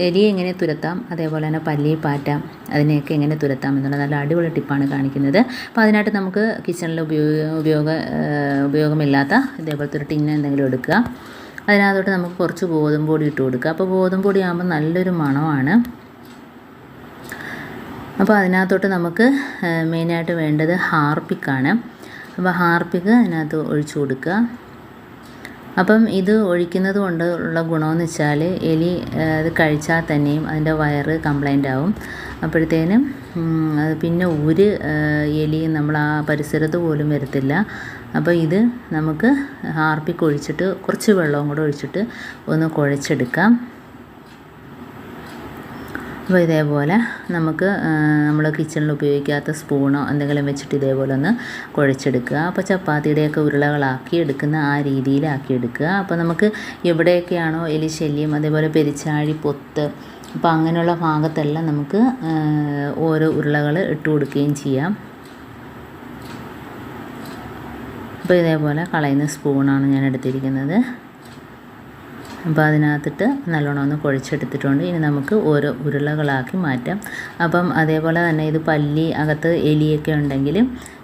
എലിയെ എങ്ങനെ തുരത്താം, അതേപോലെ തന്നെ പല്ലി, പാറ്റ അതിനെയൊക്കെ എങ്ങനെ തുരത്താം എന്നുള്ള നല്ല അടിപൊളി ടിപ്പാണ് കാണിക്കുന്നത്. അപ്പോൾ അതിനായിട്ട് നമുക്ക് കിച്ചണിൽ ഉപയോഗമില്ലാത്ത ഇതേപോലത്തെ ഒരു ടിന്ന് എന്തെങ്കിലും എടുക്കുക. അതിനകത്തോട്ട് നമുക്ക് കുറച്ച് ഗോതമ്പ് പൊടി ഇട്ട് കൊടുക്കുക. അപ്പോൾ ഗോതമ്പ് പൊടി ആകുമ്പോൾ നല്ലൊരു മണമാണ്. അപ്പോൾ അതിനകത്തോട്ട് നമുക്ക് മെയിനായിട്ട് വേണ്ടത് ഹാർപ്പിക്കാണ്. അപ്പോൾ ഹാർപ്പിക്ക് അതിനകത്ത് ഒഴിച്ചു കൊടുക്കുക. അപ്പം ഇത് ഒഴിക്കുന്നത് കൊണ്ടുള്ള ഗുണമെന്ന് വെച്ചാൽ എലി അത് കഴിച്ചാൽ തന്നെയും അതിൻ്റെ വയറ് കംപ്ലൈൻ്റ് ആവും. അപ്പോഴത്തേനും പിന്നെ ഒരു എലിയും നമ്മൾ ആ പരിസരത്ത് പോലും വരത്തില്ല. അപ്പോൾ ഇത് നമുക്ക് ഹാർപ്പിക്ക് ഒഴിച്ചിട്ട് കുറച്ച് വെള്ളവും കൂടെ ഒഴിച്ചിട്ട് ഒന്ന് കുഴച്ചെടുക്കാം. അപ്പോൾ ഇതേപോലെ നമുക്ക് നമ്മൾ കിച്ചണിൽ ഉപയോഗിക്കാത്ത സ്പൂണോ എന്തെങ്കിലും വെച്ചിട്ട് ഇതേപോലെ ഒന്ന് കുഴച്ചെടുക്കുക. അപ്പോൾ ചപ്പാത്തിയുടെയൊക്കെ ഉരുളകളാക്കി എടുക്കുന്ന ആ രീതിയിലാക്കി എടുക്കുക. അപ്പോൾ നമുക്ക് എവിടെയൊക്കെയാണോ എലി ശല്യം, അതേപോലെ പെരിച്ചാഴി, പൊത്ത്, അപ്പോൾ അങ്ങനെയുള്ള ഭാഗത്തെല്ലാം നമുക്ക് ഓരോ ഉരുളകൾ ഇട്ട് കൊടുക്കുകയും ചെയ്യാം. അപ്പോൾ ഇതേപോലെ കളയുന്ന സ്പൂണാണ് ഞാൻ എടുത്തിരിക്കുന്നത്. അപ്പോൾ അതിനകത്തിട്ട് നല്ലോണം ഒന്ന് കുഴച്ചെടുത്തിട്ടുണ്ട്. ഇനി നമുക്ക് ഓരോ ഉരുളകളാക്കി മാറ്റാം. അപ്പം അതേപോലെ തന്നെ ഇത് പല്ലി, അകത്ത് എലിയൊക്കെ ഉണ്ടെങ്കിൽ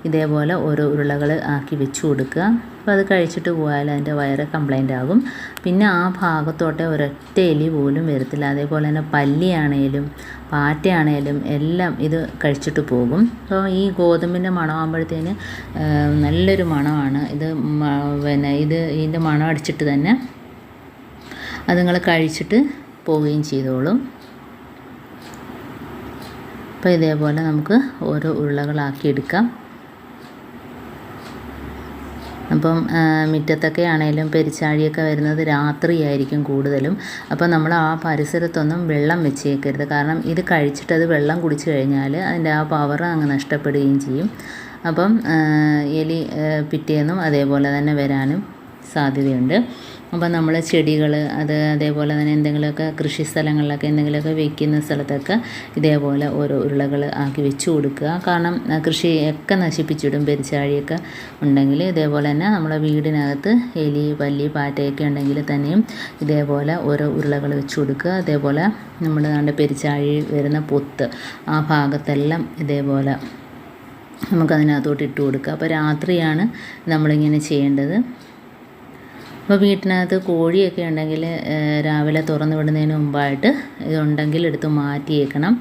ഇതേപോലെ ഓരോ ഉരുളകൾ ആക്കി വെച്ച് കൊടുക്കുക. അപ്പോൾ അത് കഴിച്ചിട്ട് പോയാൽ അതിൻ്റെ വയറ് കംപ്ലൈൻ്റ് ആകും. പിന്നെ ആ ഭാഗത്തോട്ടെ ഒരൊറ്റ എലി പോലും വരത്തില്ല. അതേപോലെ തന്നെ പല്ലിയാണേലും പാറ്റയാണേലും എല്ലാം ഇത് കഴിച്ചിട്ട് പോകും. അപ്പോൾ ഈ ഗോതമ്പിൻ്റെ മണമാകുമ്പോഴത്തേന് നല്ലൊരു മണമാണ്. ഇതിൻ്റെ മണം അടിച്ചിട്ട് തന്നെ അതുങ്ങൾ കഴിച്ചിട്ട് പോവുകയും ചെയ്തോളും. അപ്പോൾ ഇതേപോലെ നമുക്ക് ഓരോ ഉരുളകളാക്കി എടുക്കാം. അപ്പം മുറ്റത്തൊക്കെ ആണെങ്കിലും പെരിച്ചാഴിയൊക്കെ വരുന്നത് രാത്രിയായിരിക്കും കൂടുതലും. അപ്പോൾ നമ്മൾ ആ പരിസരത്തൊന്നും വെള്ളം വെച്ചേക്കരുത്. കാരണം ഇത് കഴിച്ചിട്ട് അത് വെള്ളം കുടിച്ചു കഴിഞ്ഞാൽ അതിൻ്റെ ആ പവർ അങ്ങ് നഷ്ടപ്പെടുകയും ചെയ്യും. അപ്പം എലി പിറ്റേന്നും അതേപോലെ തന്നെ വരാനും സാധ്യതയുണ്ട്. അപ്പം നമ്മൾ ചെടികൾ അതേപോലെ തന്നെ എന്തെങ്കിലുമൊക്കെ കൃഷി സ്ഥലങ്ങളിലൊക്കെ എന്തെങ്കിലുമൊക്കെ വെക്കുന്ന സ്ഥലത്തൊക്കെ ഇതേപോലെ ഓരോ ഉരുളകൾ ആക്കി വെച്ച് കൊടുക്കുക. കാരണം കൃഷിയൊക്കെ നശിപ്പിച്ചിടും പെരിച്ചാഴിയൊക്കെ ഉണ്ടെങ്കിൽ. ഇതേപോലെ തന്നെ നമ്മുടെ വീടിനകത്ത് എലി, പല്ലി, പാറ്റയൊക്കെ ഉണ്ടെങ്കിൽ തന്നെയും ഇതേപോലെ ഓരോ ഉരുളകൾ വെച്ച് കൊടുക്കുക. അതേപോലെ നമ്മുടെ പെരിച്ചാഴി വരുന്ന പൊത്ത് ആ ഭാഗത്തെല്ലാം ഇതേപോലെ നമുക്കതിനകത്തോട്ട് ഇട്ട് കൊടുക്കുക. അപ്പോൾ രാത്രിയാണ് നമ്മളിങ്ങനെ ചെയ്യേണ്ടത്. അപ്പോൾ വീട്ടിനകത്ത് കോഴിയൊക്കെ ഉണ്ടെങ്കിൽ രാവിലെ തുറന്നു വിടുന്നതിന് മുമ്പായിട്ട് ഇതുണ്ടെങ്കിൽ എടുത്ത് മാറ്റിയേക്കണം.